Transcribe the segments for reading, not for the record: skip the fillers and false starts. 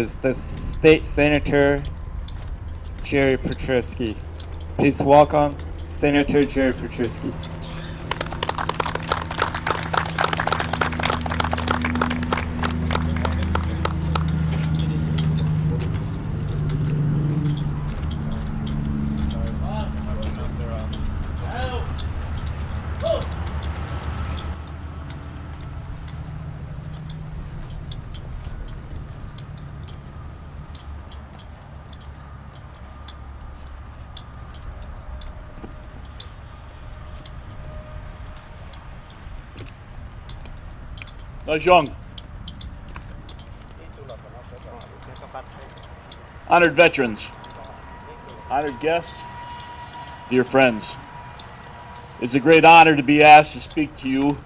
is the State Senator Jerry Petruski. Please welcome Senator Jerry Petruski. Young. Honored veterans, honored guests, dear friends, it's a great honor to be asked to speak to you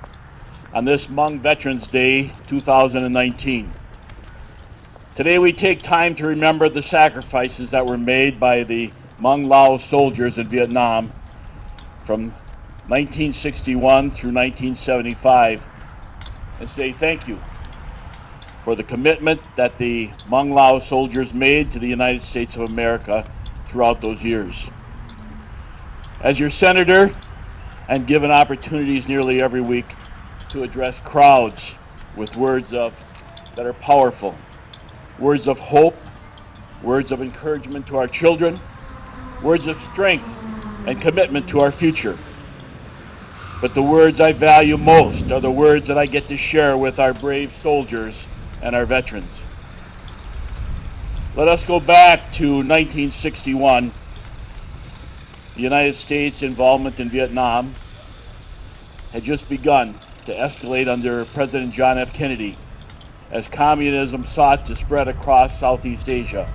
on this Hmong Veterans Day 2019. Today we take time to remember the sacrifices that were made by the Hmong Lao soldiers in Vietnam from 1961 through 1975. And say thank you for the commitment that the Hmong Lao soldiers made to the United States of America throughout those years. As your senator, I'm given opportunities nearly every week to address crowds with words that are powerful, words of hope, words of encouragement to our children, words of strength and commitment to our future. But the words I value most are the words that I get to share with our brave soldiers and our veterans. Let us go back to 1961. The United States' involvement in Vietnam had just begun to escalate under President John F. Kennedy as communism sought to spread across Southeast Asia.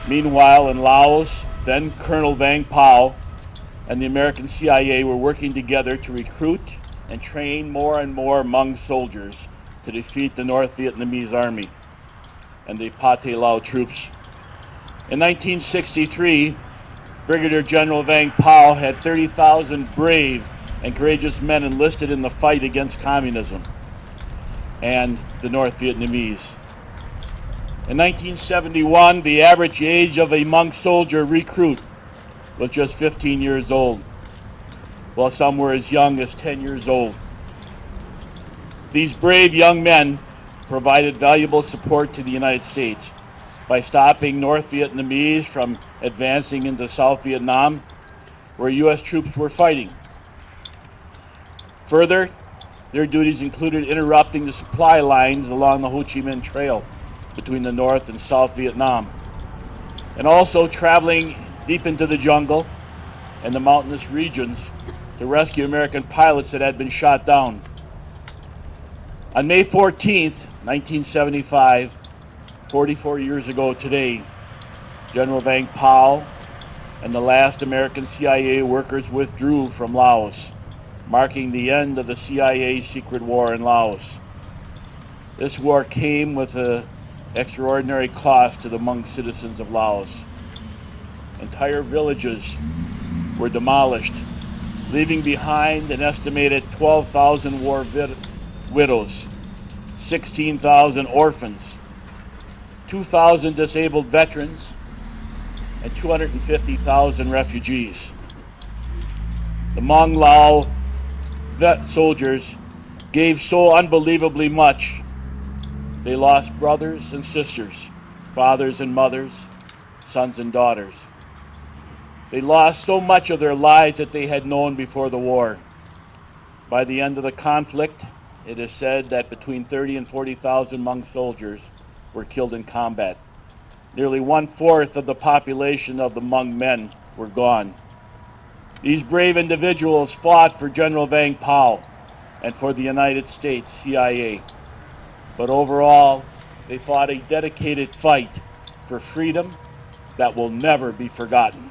Meanwhile, in Laos, then Colonel Vang Pao and the American CIA were working together to recruit and train more and more Hmong soldiers to defeat the North Vietnamese Army and the Pathet Lao troops. In 1963, Brigadier General Vang Pao had 30,000 brave and courageous men enlisted in the fight against communism and the North Vietnamese. In 1971, the average age of a Hmong soldier recruit was just 15 years old, while some were as young as 10 years old. These brave young men provided valuable support to the United States by stopping North Vietnamese from advancing into South Vietnam, where U.S. troops were fighting. Further, their duties included interrupting the supply lines along the Ho Chi Minh Trail between the North and South Vietnam, and also traveling deep into the jungle and the mountainous regions to rescue American pilots that had been shot down. On May 14th, 1975, 44 years ago today, General Vang Pao and the last American CIA workers withdrew from Laos, marking the end of the CIA's secret war in Laos. This war came with an extraordinary cost to the Hmong citizens of Laos. Entire villages were demolished, leaving behind an estimated 12,000 war widows, 16,000 orphans, 2,000 disabled veterans, and 250,000 refugees. The Hmong Lao soldiers gave so unbelievably much. They lost brothers and sisters, fathers and mothers, sons and daughters. They lost so much of their lives that they had known before the war. By the end of the conflict, it is said that between 30 and 40,000 Hmong soldiers were killed in combat. Nearly 1/4 of the population of the Hmong men were gone. These brave individuals fought for General Vang Pao and for the United States CIA. But overall, they fought a dedicated fight for freedom that will never be forgotten.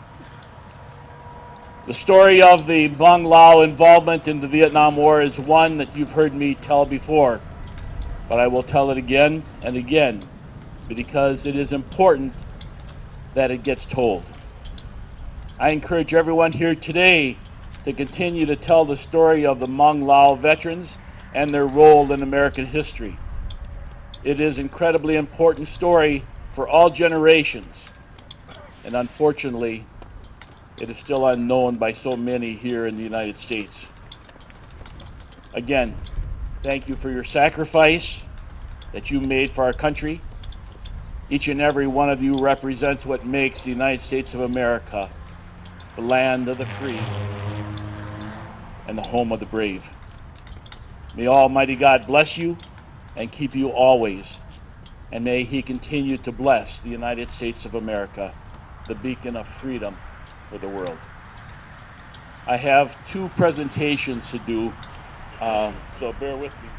The story of the Hmong Lao involvement in the Vietnam War is one that you've heard me tell before, but I will tell it again and again because it is important that it gets told. I encourage everyone here today to continue to tell the story of the Hmong Lao veterans and their role in American history. It is an incredibly important story for all generations, and unfortunately, it is still unknown by so many here in the United States. Again, thank you for your sacrifice that you made for our country. Each and every one of you represents what makes the United States of America the land of the free and the home of the brave. May Almighty God bless you and keep you always, and may He continue to bless the United States of America, the beacon of freedom for the world. I have two presentations to do, so bear with me.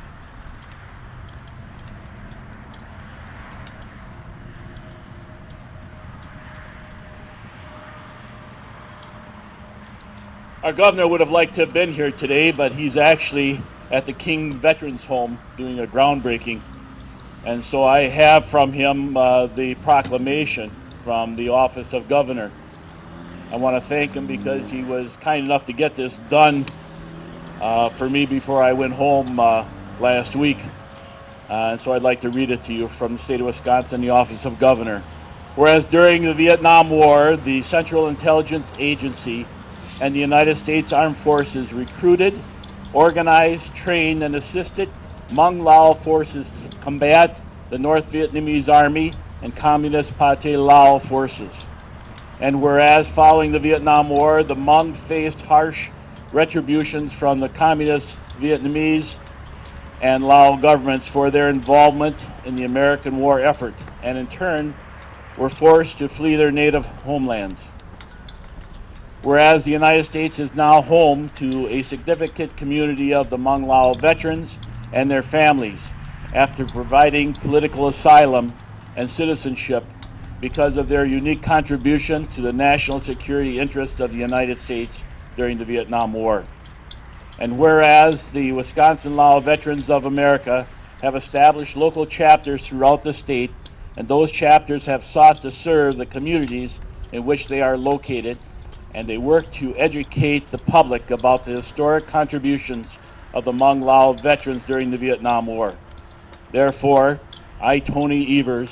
Our governor would have liked to have been here today, but he's actually at the King Veterans Home doing a groundbreaking. And so I have from him the proclamation from the office of governor. I want to thank him because he was kind enough to get this done for me before I went home last week. And so I'd like to read it to you from the state of Wisconsin, the office of governor. Whereas during the Vietnam War, the Central Intelligence Agency and the United States Armed Forces recruited, organized, trained, and assisted Hmong Lao forces to combat the North Vietnamese Army and Communist Pathet Lao forces. And whereas following the Vietnam War, the Hmong faced harsh retributions from the Communist Vietnamese and Lao governments for their involvement in the American war effort, and in turn were forced to flee their native homelands. Whereas the United States is now home to a significant community of the Hmong Lao veterans and their families after providing political asylum and citizenship because of their unique contribution to the national security interests of the United States during the Vietnam War. And whereas the Wisconsin Lao Veterans of America have established local chapters throughout the state, and those chapters have sought to serve the communities in which they are located, and they work to educate the public about the historic contributions of the Hmong Lao veterans during the Vietnam War. Therefore, I, Tony Evers,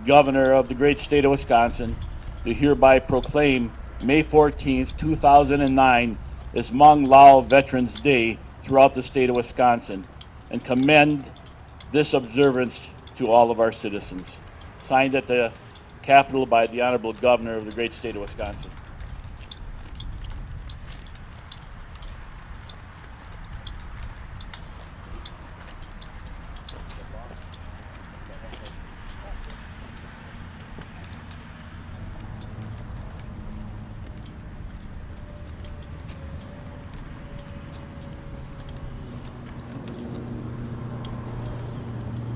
Governor of the great state of Wisconsin, do hereby proclaim May 14th, 2009 as Hmong Lao Veterans Day throughout the state of Wisconsin, and commend this observance to all of our citizens. Signed at the Capitol by the Honorable Governor of the great state of Wisconsin.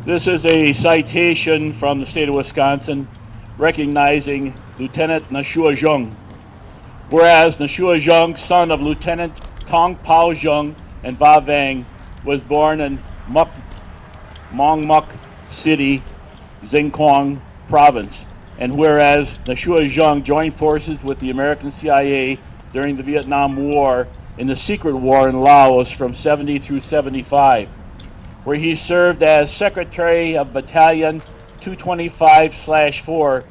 This is a citation from the state of Wisconsin recognizing Lieutenant Nashua Jung. Whereas Nashua Jung, son of Lieutenant Tong Pao Jung and Va Vang, was born in Mong Muk City, Xinjiang Province. And whereas Nashua Jung joined forces with the American CIA during the Vietnam War in the secret war in Laos from 70 through 75. Where he served as Secretary of Battalion 225/4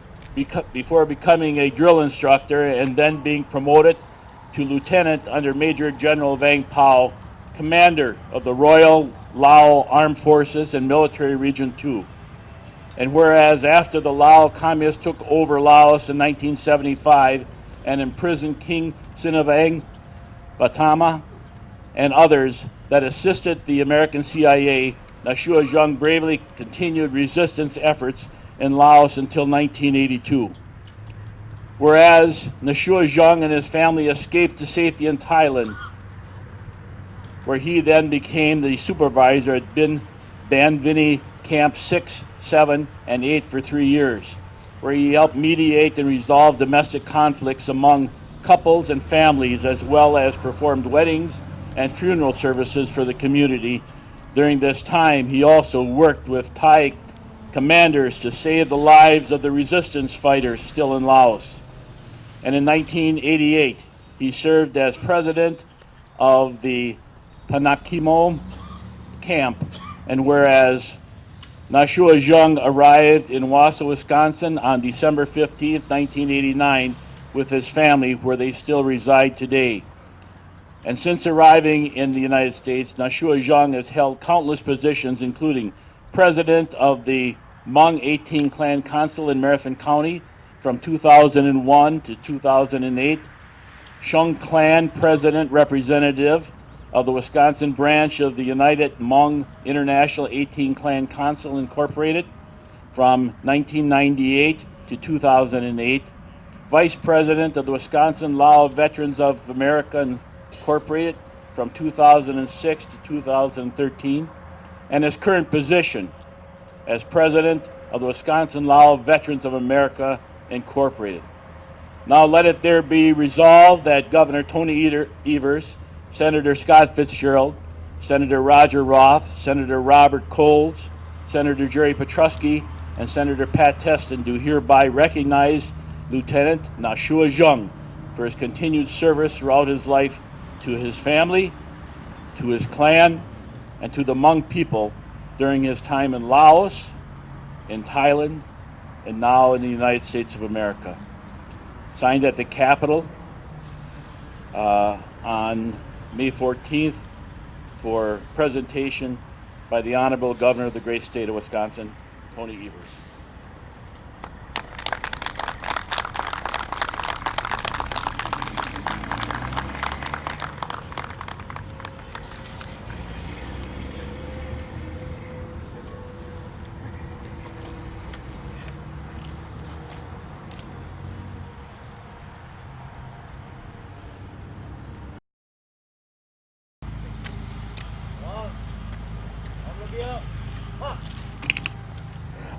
before becoming a drill instructor and then being promoted to lieutenant under Major General Vang Pao, commander of the Royal Lao Armed Forces and Military Region 2. And whereas after the Lao Communists took over Laos in 1975 and imprisoned King Sinavang Batama and others that assisted the American CIA, Nashua Jung bravely continued resistance efforts in Laos until 1982. Whereas Nashua Jung and his family escaped to safety in Thailand, where he then became the supervisor at Ban Vini Camp 6, 7, and 8 for 3 years, where he helped mediate and resolve domestic conflicts among couples and families, as well as performed weddings and funeral services for the community. During this time, he also worked with Thai commanders to save the lives of the resistance fighters still in Laos. And in 1988, he served as president of the Panakimo camp. And whereas Nashua Jung arrived in Wausau, Wisconsin on December 15, 1989 with his family, where they still reside today. And since arriving in the United States, Nashua Jung has held countless positions, including president of the Hmong 18 Clan Council in Marathon County from 2001 to 2008, Shung Clan President Representative of the Wisconsin branch of the United Hmong International 18 Clan Council Incorporated from 1998 to 2008, Vice President of the Wisconsin Lao Veterans of America Incorporated from 2006 to 2013, and his current position as President of the Wisconsin Lao Veterans of America Incorporated. Now let it there be resolved that Governor Tony Evers, Senator Scott Fitzgerald, Senator Roger Roth, Senator Robert Coles, Senator Jerry Petrusky, and Senator Pat Teston do hereby recognize Lieutenant Nashua Jung for his continued service throughout his life to his family, to his clan, and to the Hmong people during his time in Laos, in Thailand, and now in the United States of America. Signed at the Capitol on May 14th for presentation by the Honorable Governor of the great state of Wisconsin, Tony Evers.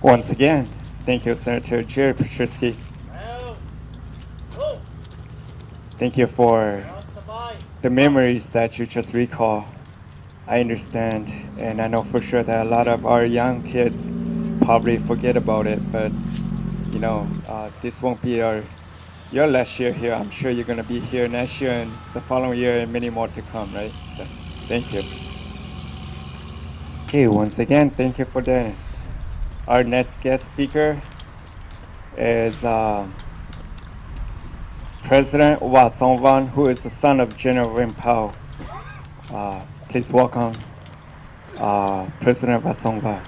Once again, thank you, Senator Jerry Petrusky. Thank you for the memories that you just recall. I understand, and I know for sure that a lot of our young kids probably forget about it, but you know, this won't be your last year here. I'm sure you're gonna be here next year and the following year and many more to come, right? So, thank you. Okay, once again, thank you for this. Our next guest speaker is President Wat Song Van, who is the son of General Rin Pao. Please welcome President Wat Song Van.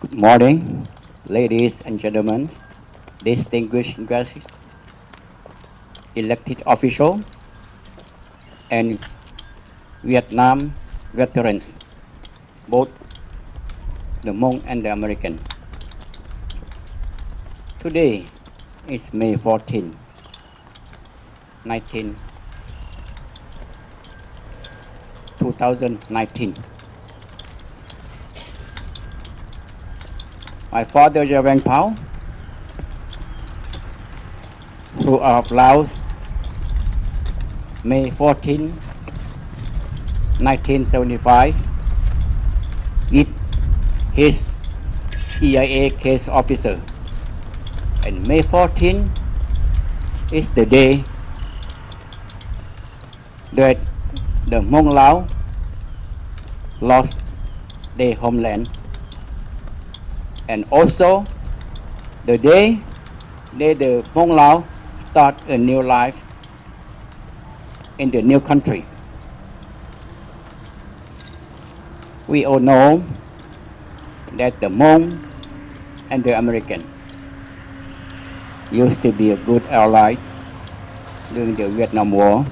Good morning, ladies and gentlemen, distinguished guests, elected officials, and Vietnam veterans, both the Hmong and the American. Today is May 14, 2019. My father, Rin Pao, who of Laos, May 14, 1975, with his CIA case officer. And May 14 is the day that the Hmong Lao lost their homeland, and also the day that the Hmong Lao start a new life in the new country. We all know that the Hmong and the American used to be a good ally during the Vietnam War,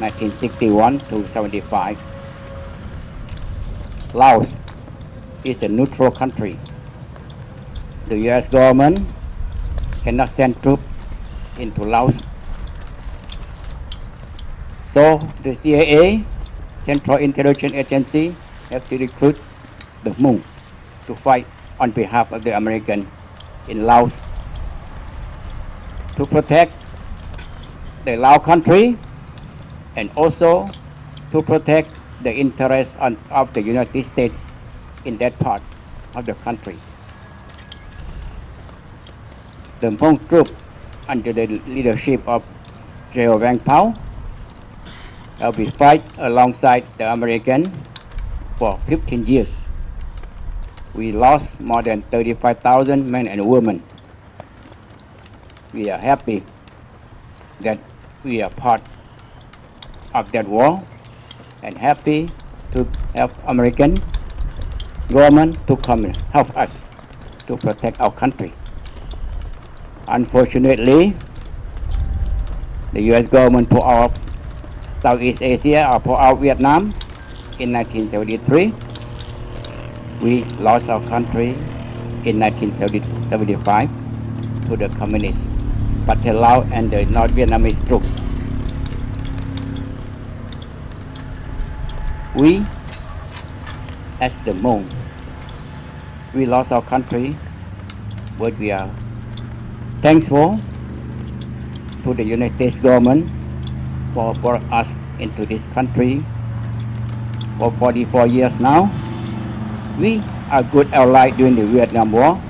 1961 to 75. Laos is a neutral country. The U.S. government cannot send troops into Laos. So the CIA, Central Intelligence Agency, have to recruit the Hmong to fight on behalf of the American in Laos to protect the Lao country and also to protect the interest of the United States in that part of the country. The Hmong troops under the leadership of General Wang Pao have been fight alongside the American for 15 years. We lost more than 35,000 men and women. We are happy that we are part of that war and happy to have American government to come and help us to protect our country. Unfortunately, the U.S. government pulled out Southeast Asia or pulled out Vietnam in 1973. We lost our country in 1975 to the communists, Pathet Lao and the North Vietnamese troops. We, as the Hmong, we lost our country, but we are thankful to the United States government for brought us into this country for 44 years now. We are good ally during the Vietnam War,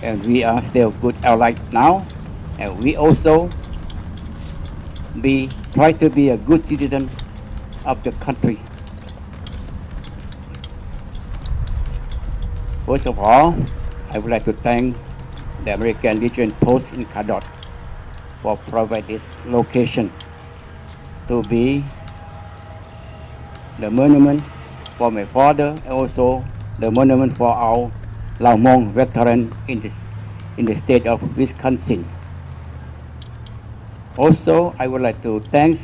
and we are still good ally now, and we also try to be a good citizen of the country. First of all, I would like to thank the American Legion Post in Cadott for providing this location to be the monument for my father and also the monument for our Lao Hmong veteran in the state of Wisconsin. Also, I would like to thank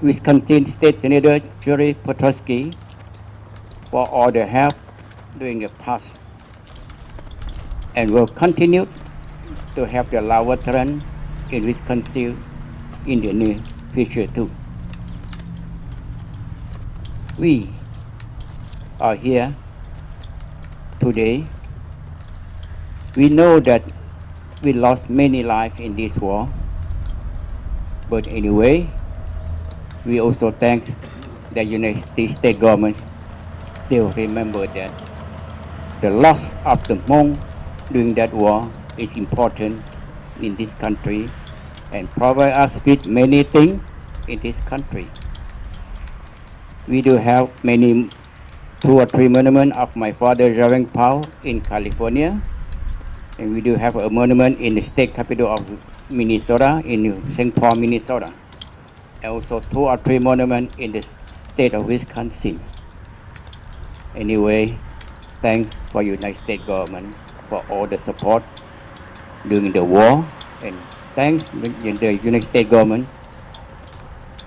Wisconsin State Senator Jerry Petrosky for all the help during the past, and will continue to have the Lao veteran in Wisconsin in the near future too. We are here today. We know that we lost many lives in this war, but anyway, we also thank the United States government still remember that the loss of the Hmong during that war is important in this country and provide us with many things in this country. We do have many 2 or 3 monuments of my father Wang Pao in California, and we do have a monument in the state capital of Minnesota, in St. Paul, Minnesota, and also 2 or 3 monuments in the state of Wisconsin. Anyway, thanks for United States government for all the support during the war, and thanks to the United States government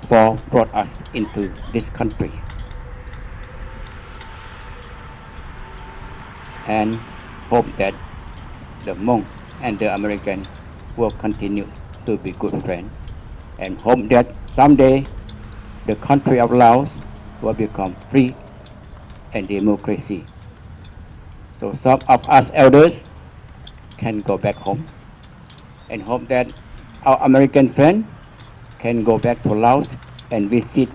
for brought us into this country. And hope that the Hmong and the American will continue to be good friends, and hope that someday the country of Laos will become free and democracy. So some of us elders can go back home, and hope that our American friend can go back to Laos and visit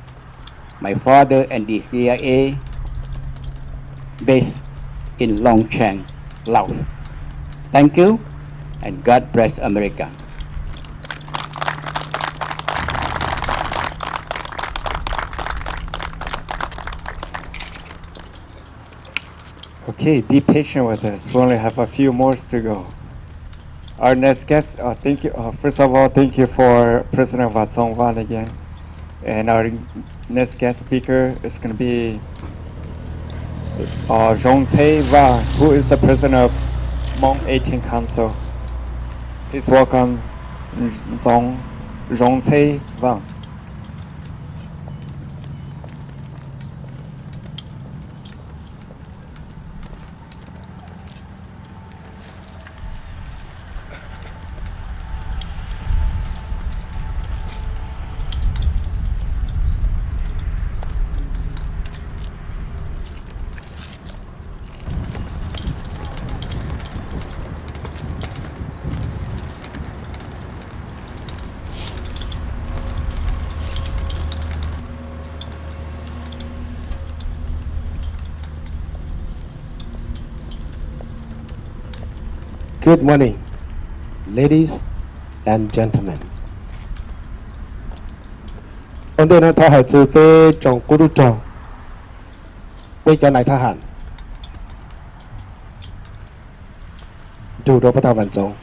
my father and the CIA base in Long Chang, Laos. Thank you, and God bless America. Okay, be patient with us. We only have a few more to go. Our next guest, thank you. First of all, thank you for President Vatsong Van again. And our next guest speaker is going to be Zhong Cei Va, who is the president of Hmong 18 Council. Please welcome Zhong Cei Va. Good morning, ladies and gentlemen. Hôm nay nó thọ hải từ về trong cố đô trò về cho này thọ hẳn dù đó bắt đầu vận dụng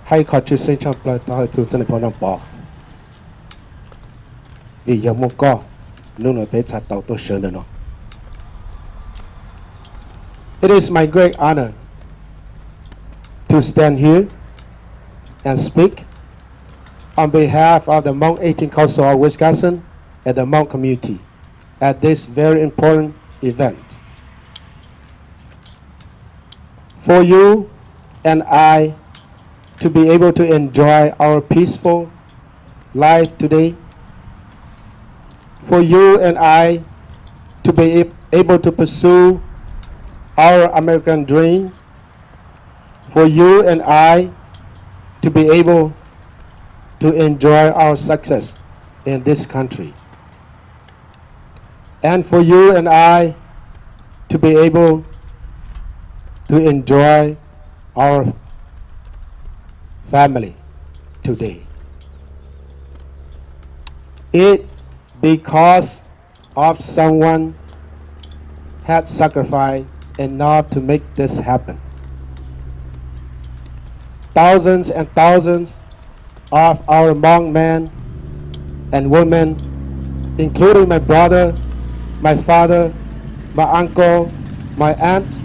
hay khó chịu sinh trong lời thọ hải từ chân này bỏ nằm bỏ vì giờ mua co nung nói bé chặt tàu tôi sớm nữa nó. It is my great honor to stand here and speak on behalf of the Hmong 18 Council of Wisconsin and the Hmong community at this very important event. For you and I to be able to enjoy our peaceful life today, for you and I to be able to pursue our American dream, for you and I to be able to enjoy our success in this country, and for you and I to be able to enjoy our family today. It because of someone had sacrificed enough to make this happen. Thousands and thousands of our Hmong men and women, including my brother, my father, my uncle, my aunt,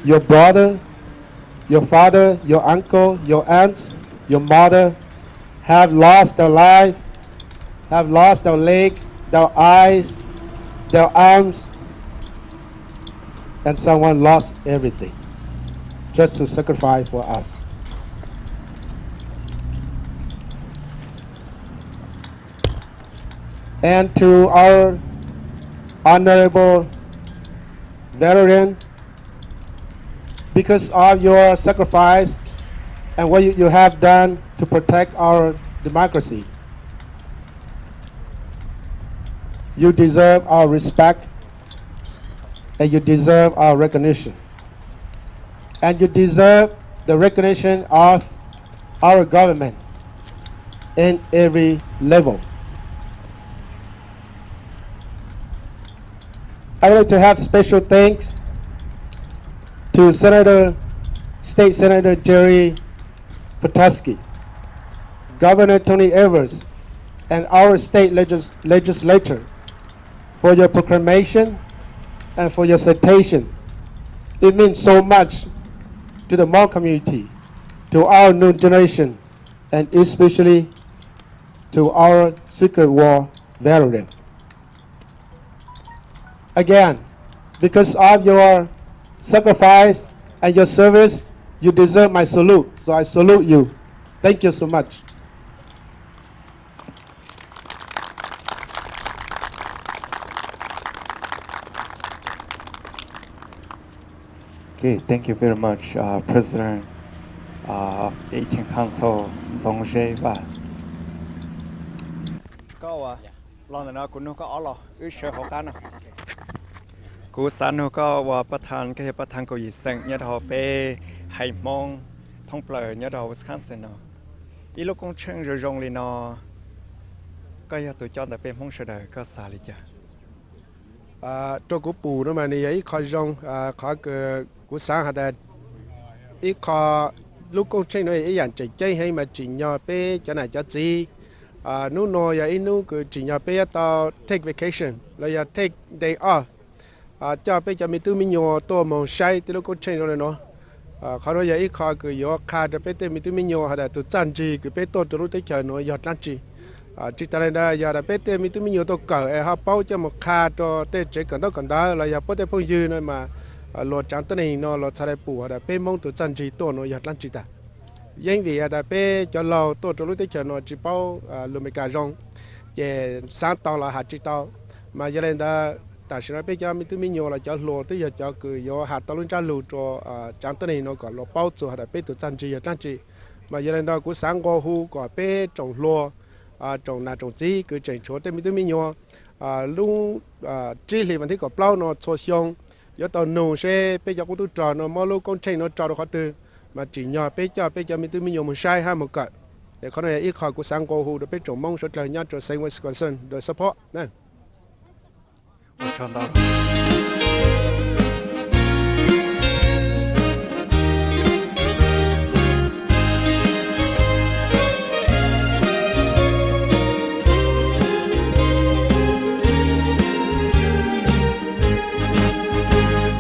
your brother, your father, your uncle, your aunts, your mother, have lost their life, have lost their legs, their eyes, their arms, and someone lost everything just to sacrifice for us. And to our honorable veteran, because of your sacrifice and what you have done to protect our democracy, you deserve our respect and you deserve our recognition. And you deserve the recognition of our government in every level. I would like to have special thanks to State Senator Jerry Petoskey, Governor Tony Evers, and our state legislature for your proclamation and for your citation. It means so much to the Hmong community, to our new generation, and especially to our Secret War veteran. Again, because of your sacrifice and your service, you deserve my salute. So I salute you. Thank you so much. Okay, thank you very much, President of 18 Council Zong Zheba. Có lần nào cũng có ở lo, ước sẽ khó khăn nào. Cú sản cóว่าประธานก็เห็นประธานก็ยิ่งสังเนี่ยเราไปให้มองท้องเปล่าเนี่ยเราวิสคอนซินเนาะอีลูกคงเชิงจะรงเลยเนาะก็อยากตัวจอนแต่เป็นห้องเสด็จก็สาลิจ้ะตัวกูปู่นั่นมันนี่ขอจงขอเกิดกูสร้างหาแต่อีขอลูกคงเชิงหน่อยอีอย่างใจให้มาจีนยอไปจะไหนจะจีนู่นนอยอีนู่นคือจีนยอไปต่อ take vacation เราอยาก take day off cho bây giờ mình tự mình nhổ tổ mong say thì lúc có chuyện rồi nóเขาเราอยากอีกข้อคือยกขาดไปเต็มมีตัวมีโยหาแต่ตัวจันจีคือไปตัวตัวรู้ได้เจอหน่อยยอดจันจีจิตอะไรได้อยากไปเต็มมีตัวมีโยตัวเก่าฮะเป้าจะมาขาดตัวเตะเจ๊กันต้องกันได้เราอยากไปเต็มพวกยืนหน่อยมาโหลดจังตัวนี้เนาะโหลดชาไดปูหาแต่ไปมองตัวจันจีตัวหน่อยยอดจันจีแต่ยังวีหาแต่ไปจะเราตัวตัวรู้ได้เจอหน่อยจีเป้าลูมิการงเจสามตองเราหาจีตองมาจะเล่นได้แต่ฉันไปจะมีตัวมีโยเราจะโหลดตัวจะคือโยหาตัวลุ้นจะโหลดตัวจังตัวนี้เนาะก็เราเป้าตัวหาแต่ไปตัวจันจีจันจีมาจะเล่นได้กูสังกัดหูก็ไปจงโหลจงนาจงจีคือเจงโชว์แต่มีตัวมีโยลุงจีหลีวันที่ก็เปล่าเนาะโซเชียลยอดตัวหนูเช่ไปจากกูตัวจอเนาะมอลูกคนเชงเนาะจอเราเขาตัว mà chỉ nhỏ bé cho mình từ mình nhiều một sai ha một cỡ để có này ít khỏi của sang cô hù được bé trồng mong số trời nhát cho Saint Wisconsin được support nè 我唱到了。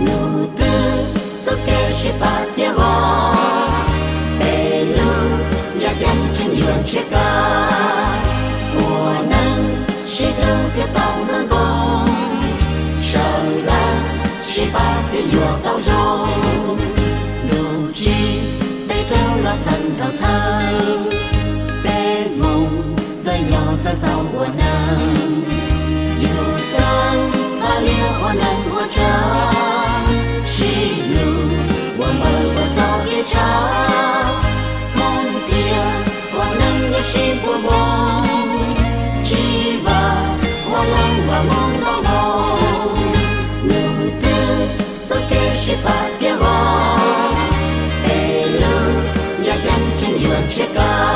努的走给是把电话，北路也跟着有这个，我能是路的到能够，手了是把的有到肉，努力被走了层头层，被梦怎样走到我能，就算他留我能活着。是路，我走一场，梦天我能有心不梦，希望我梦到梦，路的走给是把电话，北路也跟着有这个。